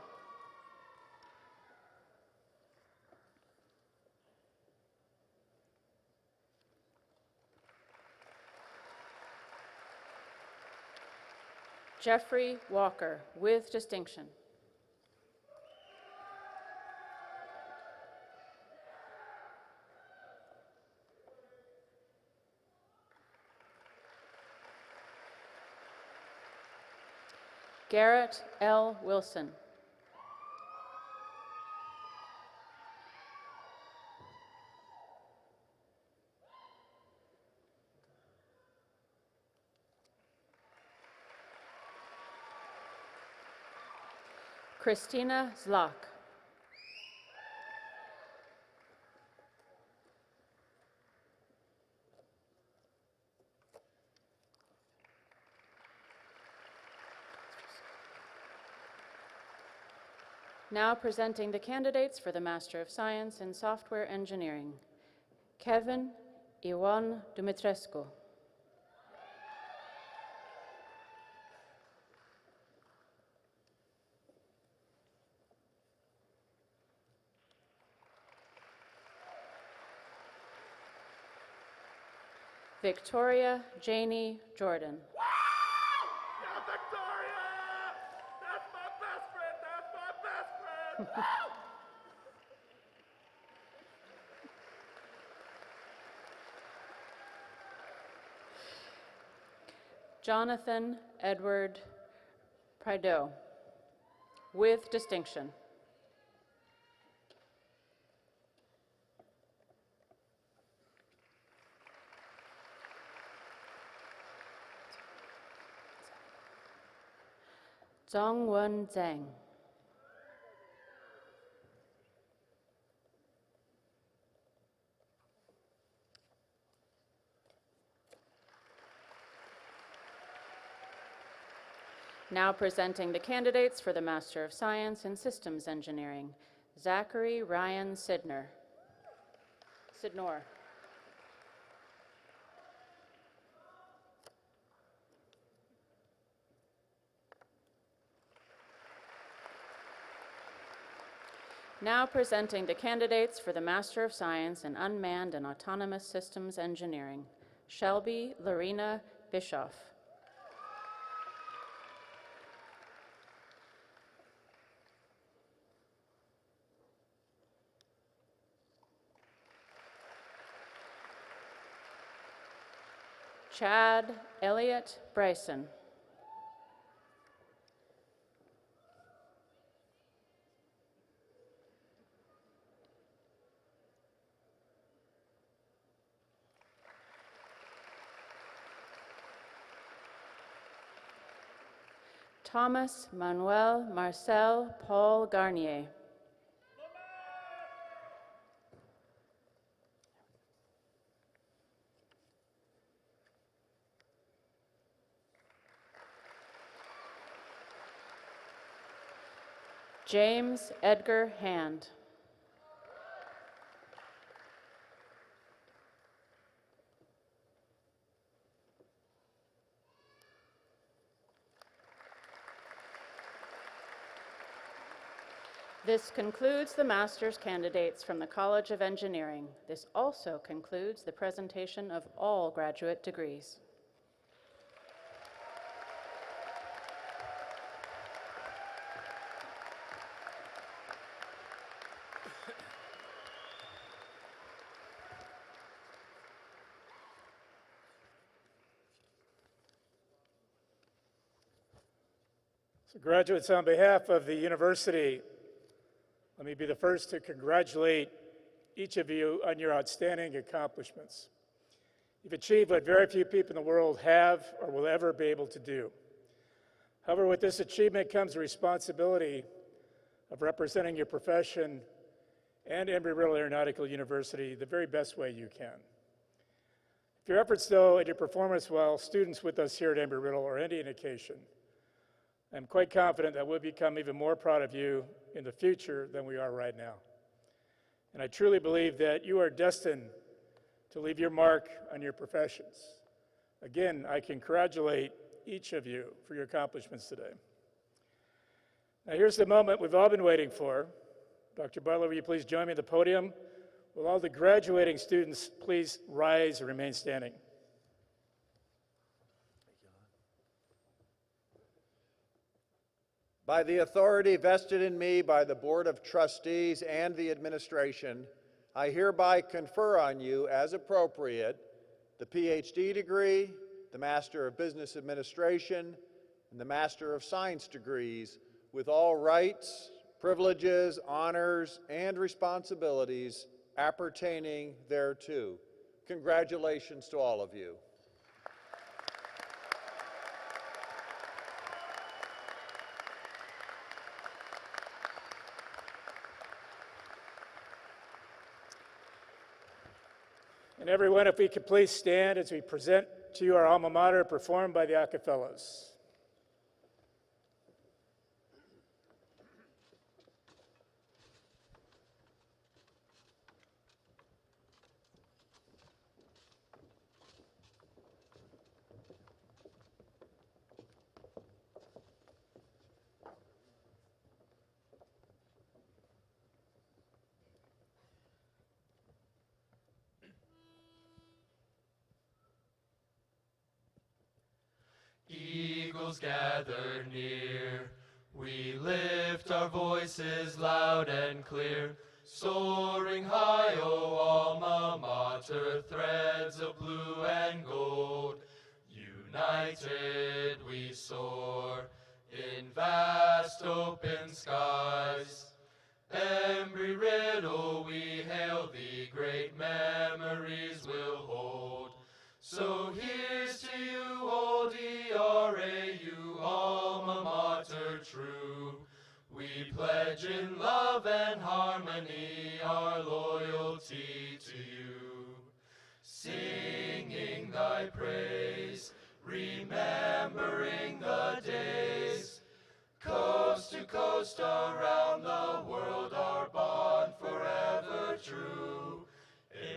Jeffrey Walker, with distinction. Garrett L. Wilson. Christina Zlak. Now presenting the candidates for the Master of Science in Software Engineering. Kevin Iwan Dumitrescu. Victoria Janie Jordan. Yeah, Victoria! That's my best friend! That's my best friend! Woo! Jonathan Edward Prideaux, with distinction. Zhongwen Zhang. Now presenting the candidates for the Master of Science in Systems Engineering. Zachary Ryan Sidnor. Now presenting the candidates for the Master of Science in Unmanned and Autonomous Systems Engineering. Shelby Lorena Bischoff. Chad Elliott Bryson. Thomas Manuel Marcel Paul Garnier. James Edgar Hand. This concludes the master's candidates from the College of Engineering. This also concludes the presentation of all graduate degrees. So graduates, on behalf of the university, let me be the first to congratulate each of you on your outstanding accomplishments. You've achieved what very few people in the world have or will ever be able to do. However, with this achievement comes the responsibility of representing your profession and Embry-Riddle Aeronautical University the very best way you can. If your efforts, though, and your performance while students with us here at Embry-Riddle are any indication, I'm quite confident that we'll become even more proud of you in the future than we are right now. And I truly believe that you are destined to leave your mark on your professions. Again, I congratulate each of you for your accomplishments today. Now here's the moment we've all been waiting for. Dr. Butler, will you please join me at the podium? Will all the graduating students please rise and remain standing? By the authority vested in me by the Board of Trustees and the administration, I hereby confer on you, as appropriate, the Ph.D. degree, the Master of Business Administration, and the Master of Science degrees, with all rights, privileges, honors, and responsibilities appertaining thereto. Congratulations to all of you. And everyone, if we could please stand as we present to you our alma mater performed by the Acapellas. Eagles gather near, we lift our voices loud and clear, soaring high, O alma mater, threads of blue and gold. United we soar in vast open skies. Embry, Riddle, we hail thee, great memories we'll hold. So here's to you, old ERAU, alma mater true. We pledge in love and harmony our loyalty to you. Singing thy praise, remembering the days, coast to coast around the world, our bond forever true.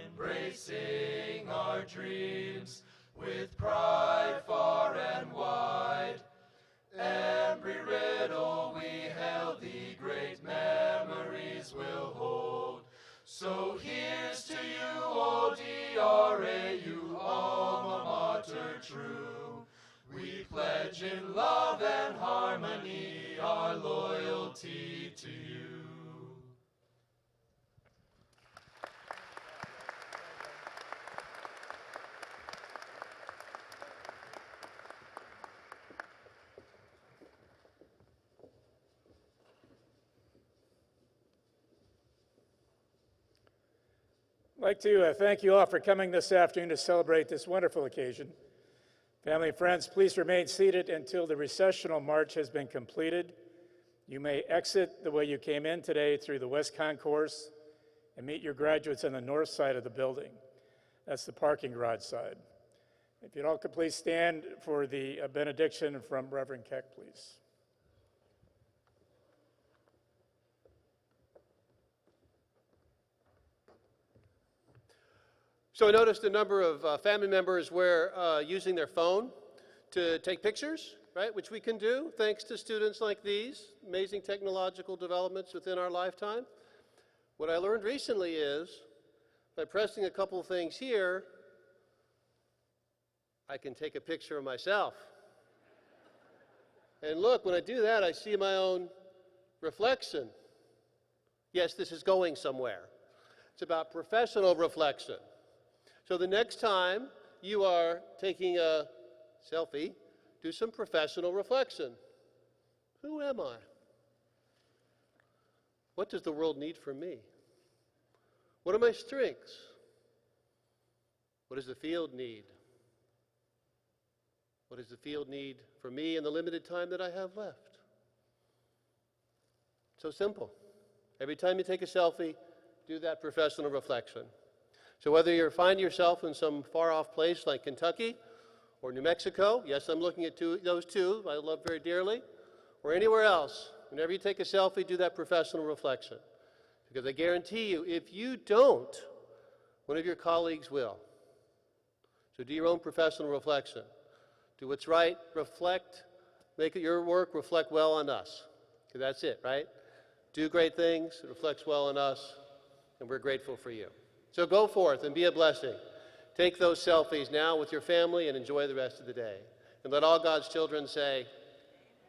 Embracing our dreams with pride far and wide. Embry, Riddle, we hail thee, great memories we'll hold. So here's to you, old ERAU, alma mater true. We pledge in love and harmony our loyalty to you. I'd like to thank you all for coming this afternoon to celebrate this wonderful occasion. Family and friends, please remain seated until the recessional march has been completed. You may exit the way you came in today through the West Concourse and meet your graduates on the north side of the building. That's the parking garage side. If you all could please stand for the benediction from Reverend Keck, please. So I noticed a number of family members were using their phone to take pictures, right, which we can do thanks to students like these, amazing technological developments within our lifetime. What I learned recently is by pressing a couple of things here, I can take a picture of myself. And look, when I do that, I see my own reflection. Yes, this is going somewhere. It's about professional reflection. So the next time you are taking a selfie, do some professional reflection. Who am I? What does the world need from me? What are my strengths? What does the field need? What does the field need for me in the limited time that I have left? So simple. Every time you take a selfie, do that professional reflection. So whether you find yourself in some far-off place like Kentucky or New Mexico, yes, I'm looking at those two I love very dearly, or anywhere else, whenever you take a selfie, do that professional reflection. Because I guarantee you, if you don't, one of your colleagues will. So do your own professional reflection. Do what's right, reflect, make your work reflect well on us. Because that's it, right? Do great things, it reflects well on us, and we're grateful for you. So go forth and be a blessing. Take those selfies now with your family and enjoy the rest of the day. And let all God's children say,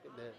Amen.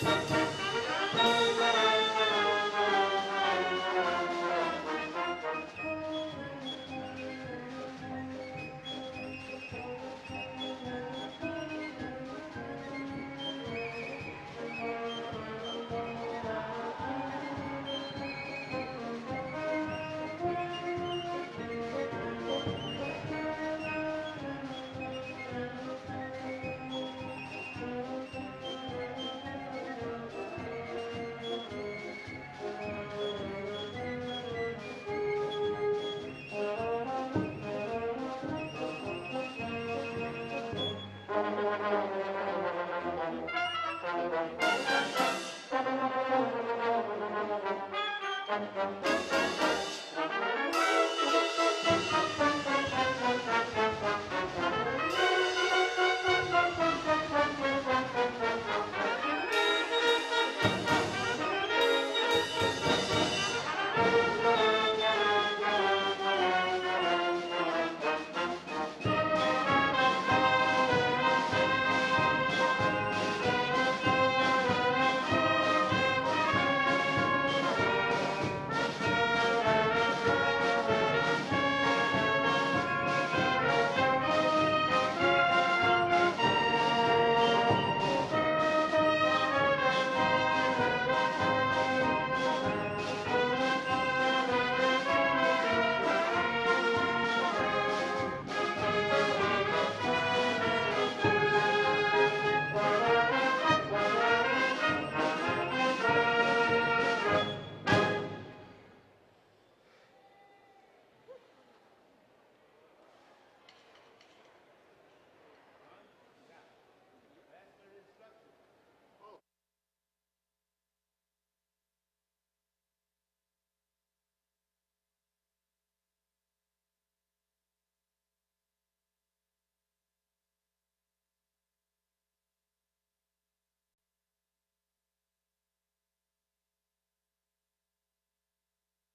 Thank you.